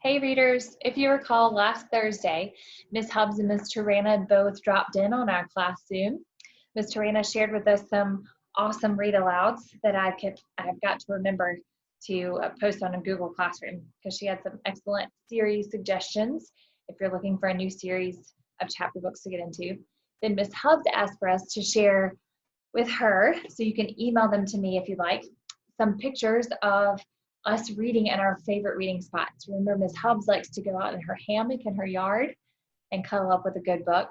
Hey readers, if you recall last Thursday, Miss Hubbs and Miss Tarana both dropped in on our class Zoom. Miss Tarana shared with us some awesome read alouds that I've got to remember to post on a Google Classroom because she had some excellent series suggestions if you're looking for a new series of chapter books to get into. Then Miss Hubbs asked for us to share with her, so you can email them to me if you'd like, some pictures of us reading in our favorite reading spots. Remember, Miss Hubbs likes to go out in her hammock in her yard and cuddle up with a good book.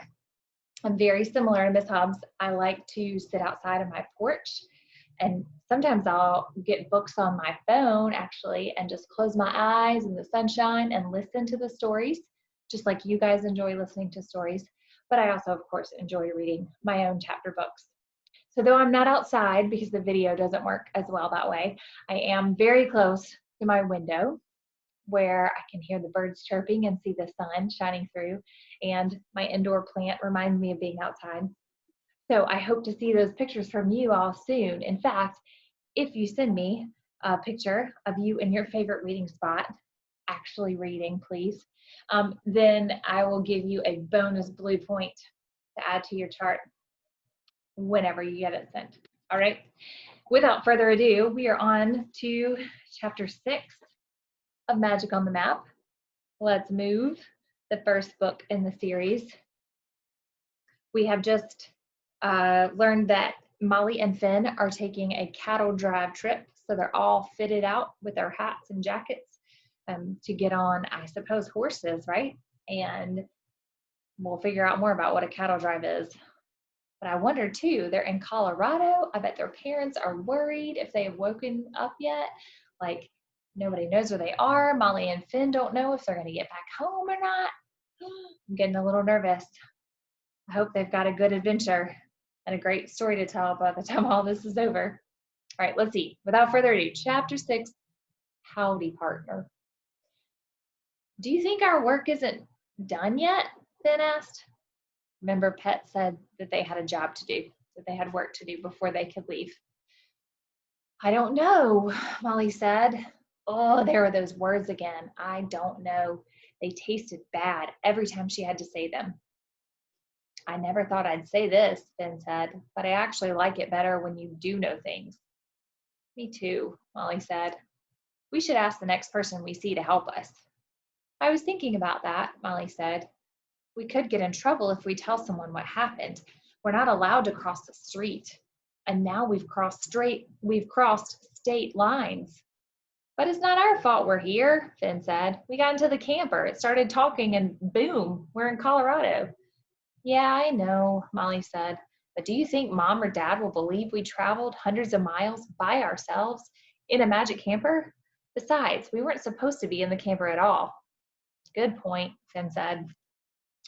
I'm very similar to Miss Hubbs. I like to sit outside on my porch, and sometimes I'll get books on my phone actually and just close my eyes in the sunshine and listen to the stories, just like you guys enjoy listening to stories. But I also, of course, enjoy reading my own chapter books. So though I'm not outside because the video doesn't work as well that way, I am very close to my window where I can hear the birds chirping and see the sun shining through, and my indoor plant reminds me of being outside. So I hope to see those pictures from you all soon. In fact, if you send me a picture of you in your favorite reading spot, actually reading, please, then I will give you a bonus blue point to add to your chart whenever you get it sent. All right. Without further ado, we are on to chapter 6 of Magic on the Map. Let's Move, the first book in the series. We have just learned that Molly and Finn are taking a cattle drive trip. So they're all fitted out with their hats and jackets to get on, I suppose, horses, right? And we'll figure out more about what a cattle drive is. But I wonder too, they're in Colorado. I bet their parents are worried if they have woken up yet. Like, nobody knows where they are. Molly and Finn don't know if they're going to get back home or not. I'm getting a little nervous. I hope they've got a good adventure and a great story to tell by the time all this is over. All right, let's see. Without further ado, chapter 6, Howdy Partner. Do you think our work isn't done yet? Finn asked. Remember, Pet said that they had a job to do, that they had work to do before they could leave. I don't know, Molly said. Oh, there were those words again. I don't know. They tasted bad every time she had to say them. I never thought I'd say this, Finn said, but I actually like it better when you do know things. Me too, Molly said. We should ask the next person we see to help us. I was thinking about that, Molly said. We could get in trouble if we tell someone what happened. We're not allowed to cross the street. And now we've crossed state lines. But it's not our fault we're here, Finn said. We got into the camper. It started talking and boom, we're in Colorado. Yeah, I know, Molly said. But do you think Mom or Dad will believe we traveled hundreds of miles by ourselves in a magic camper? Besides, we weren't supposed to be in the camper at all. Good point, Finn said.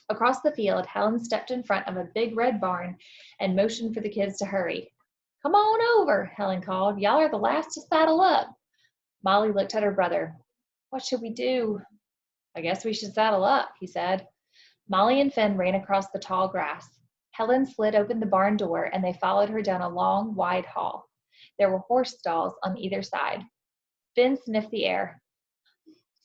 Across the field, Helen stepped in front of a big red barn and motioned for the kids to hurry. Come on over, Helen called. Y'all are the last to saddle up. Molly looked at her brother. What should we do? I guess we should saddle up, he said. Molly and Finn ran across the tall grass. Helen slid open the barn door and they followed her down a long, wide hall. There were horse stalls on either side. Finn sniffed the air.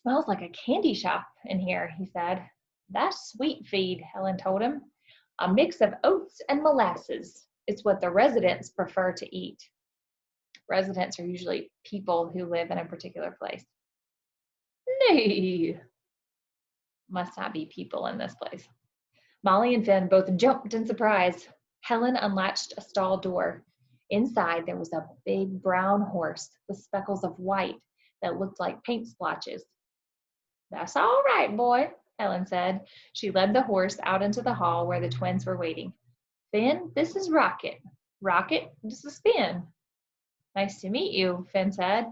Smells like a candy shop in here, he said. That's sweet feed, Helen told him. A mix of oats and molasses. It's what the residents prefer to eat. Residents are usually people who live in a particular place. No. Must not be people in this place. Molly and Finn both jumped in surprise. Helen unlatched a stall door. Inside there was a big brown horse with speckles of white that looked like paint splotches. That's all right, boy, Helen said. She led the horse out into the hall where the twins were waiting. Finn, this is Rocket. Rocket, this is Finn. Nice to meet you, Finn said.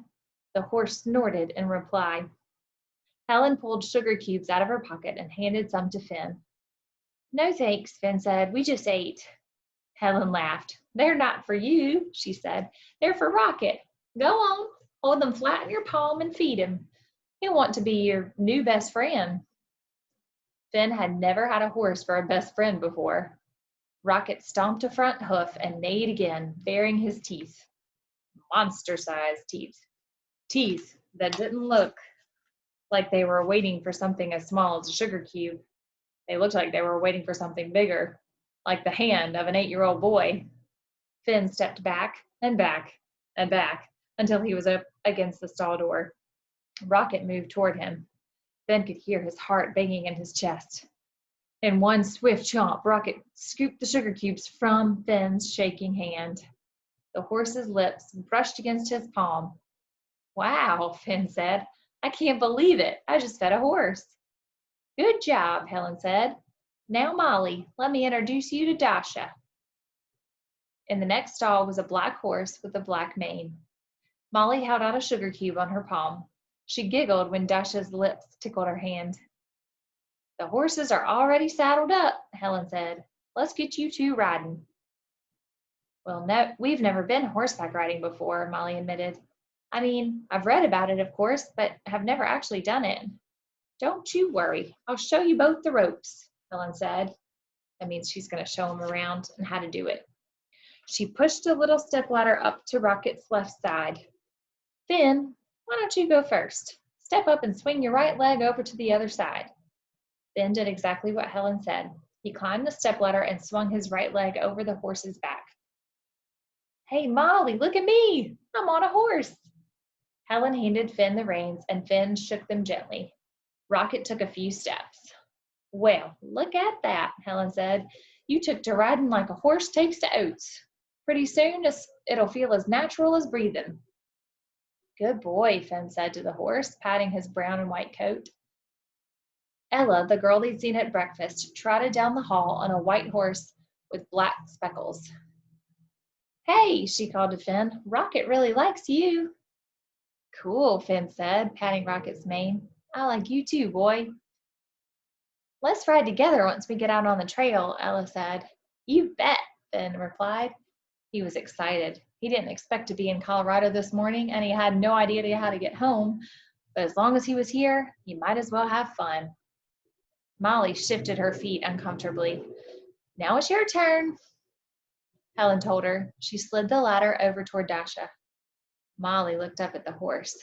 The horse snorted in reply. Helen pulled sugar cubes out of her pocket and handed some to Finn. No thanks, Finn said. We just ate. Helen laughed. They're not for you, she said. They're for Rocket. Go on, hold them flat in your palm and feed him. He'll want to be your new best friend. Finn had never had a horse for a best friend before. Rocket stomped a front hoof and neighed again, baring his teeth. Monster-sized teeth. Teeth that didn't look like they were waiting for something as small as a sugar cube. They looked like they were waiting for something bigger, like the hand of an 8-year-old boy. Finn stepped back and back and back until he was up against the stall door. Rocket moved toward him. Finn could hear his heart banging in his chest. In one swift chomp, Rocket scooped the sugar cubes from Finn's shaking hand. The horse's lips brushed against his palm. Wow, Finn said. I can't believe it. I just fed a horse. Good job, Helen said. Now, Molly, let me introduce you to Dasha. In the next stall was a black horse with a black mane. Molly held out a sugar cube on her palm. She giggled when Dasha's lips tickled her hand. The horses are already saddled up, Helen said. Let's get you two riding. Well, no, we've never been horseback riding before, Molly admitted. I mean, I've read about it, of course, but have never actually done it. Don't you worry. I'll show you both the ropes, Helen said. That means she's going to show them around and how to do it. She pushed a little stepladder up to Rocket's left side. Finn, why don't you go first? Step up and swing your right leg over to the other side. Finn did exactly what Helen said. He climbed the stepladder and swung his right leg over the horse's back. Hey, Molly, look at me. I'm on a horse. Helen handed Finn the reins, and Finn shook them gently. Rocket took a few steps. Well, look at that, Helen said. You took to riding like a horse takes to oats. Pretty soon it'll feel as natural as breathing. Good boy, Finn said to the horse, patting his brown and white coat. Ella, the girl they'd seen at breakfast, trotted down the hall on a white horse with black speckles. Hey, she called to Finn, Rocket really likes you. Cool, Finn said, patting Rocket's mane. I like you too, boy. Let's ride together once we get out on the trail, Ella said. You bet, Finn replied. He was excited. He didn't expect to be in Colorado this morning, and he had no idea how to get home, but as long as he was here, he might as well have fun. Molly shifted her feet uncomfortably. Now it's your turn, Helen told her. She slid the ladder over toward Dasha. Molly looked up at the horse.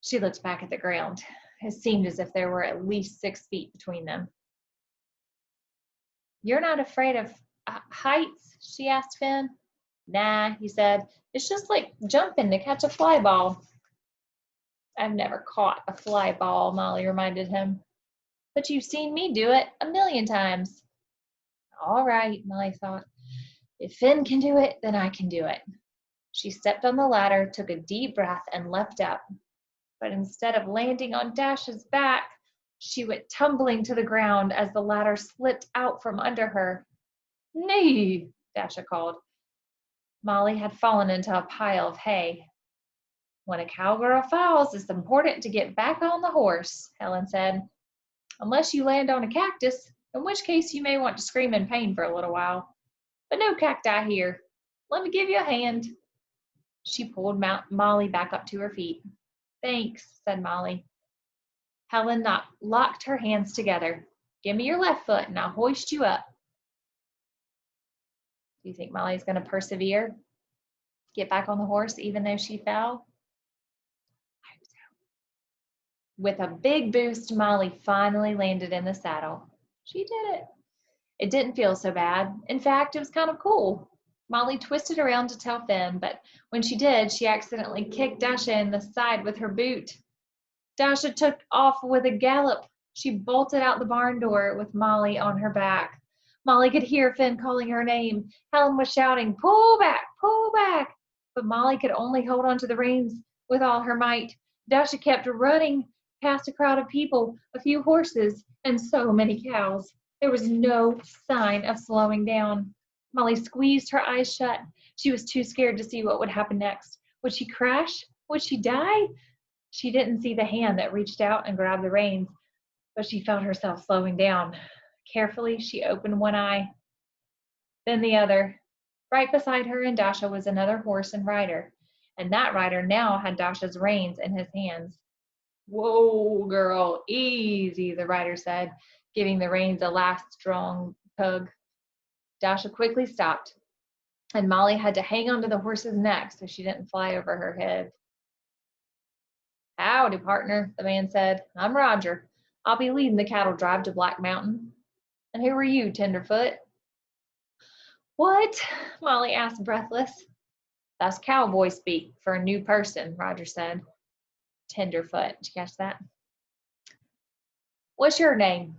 She looked back at the ground. It seemed as if there were at least 6 feet between them. You're not afraid of heights? She asked Finn. Nah, he said. It's just like jumping to catch a fly ball. I've never caught a fly ball, Molly reminded him. But you've seen me do it 1,000,000 times. All right, Molly thought. If Finn can do it, then I can do it. She stepped on the ladder, took a deep breath, and leapt up. But instead of landing on Dasha's back, she went tumbling to the ground as the ladder slipped out from under her. Nee, Dasha called. Molly had fallen into a pile of hay. When a cowgirl falls, it's important to get back on the horse, Helen said. Unless you land on a cactus, in which case you may want to scream in pain for a little while. But no cacti here. Let me give you a hand. She pulled Molly back up to her feet. Thanks, said Molly. Helen locked her hands together. Give me your left foot and I'll hoist you up. Do you think Molly's going to persevere? Get back on the horse even though she fell? I hope so. With a big boost, Molly finally landed in the saddle. She did it. It didn't feel so bad. In fact, it was kind of cool. Molly twisted around to tell Finn, but when she did, she accidentally kicked Dasha in the side with her boot. Dasha took off with a gallop. She bolted out the barn door with Molly on her back. Molly could hear Finn calling her name. Helen was shouting, pull back, pull back. But Molly could only hold on to the reins with all her might. Dasha kept running past a crowd of people, a few horses, and so many cows. There was no sign of slowing down. Molly squeezed her eyes shut. She was too scared to see what would happen next. Would she crash? Would she die? She didn't see the hand that reached out and grabbed the reins, but she felt herself slowing down. Carefully, she opened one eye, then the other. Right beside her and Dasha was another horse and rider, and that rider now had Dasha's reins in his hands. Whoa, girl, easy, the rider said, giving the reins a last strong tug. Dasha quickly stopped, and Molly had to hang onto the horse's neck so she didn't fly over her head. Howdy, partner, the man said. I'm Roger. I'll be leading the cattle drive to Black Mountain. And who are you, Tenderfoot? What? Molly asked, breathless. That's cowboy speak for a new person, Roger said. Tenderfoot, did you catch that? What's your name?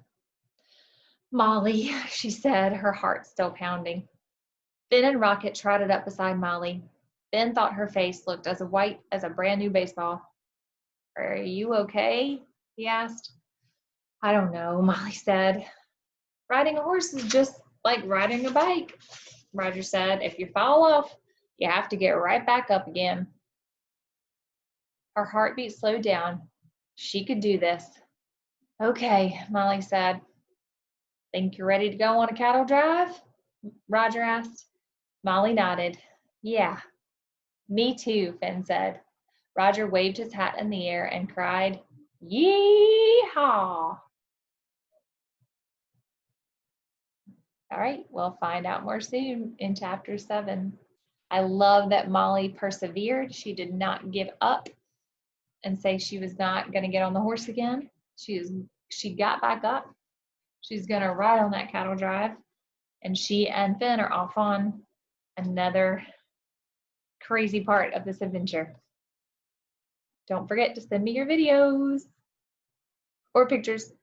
Molly, she said, her heart still pounding. Ben and Rocket trotted up beside Molly. Ben thought her face looked as white as a brand new baseball. Are you okay? He asked. I don't know, Molly said. Riding a horse is just like riding a bike, Roger said. If you fall off, you have to get right back up again. Her heartbeat slowed down. She could do this. Okay, Molly said. Think you're ready to go on a cattle drive? Roger asked. Molly nodded. Yeah, me too, Finn said. Roger waved his hat in the air and cried, Yee-haw! All right, we'll find out more soon in chapter 7. I love that Molly persevered. She did not give up and say she was not going to get on the horse again. She got back up. She's going to ride on that cattle drive, and she and Finn are off on another crazy part of this adventure. Don't forget to send me your videos or pictures.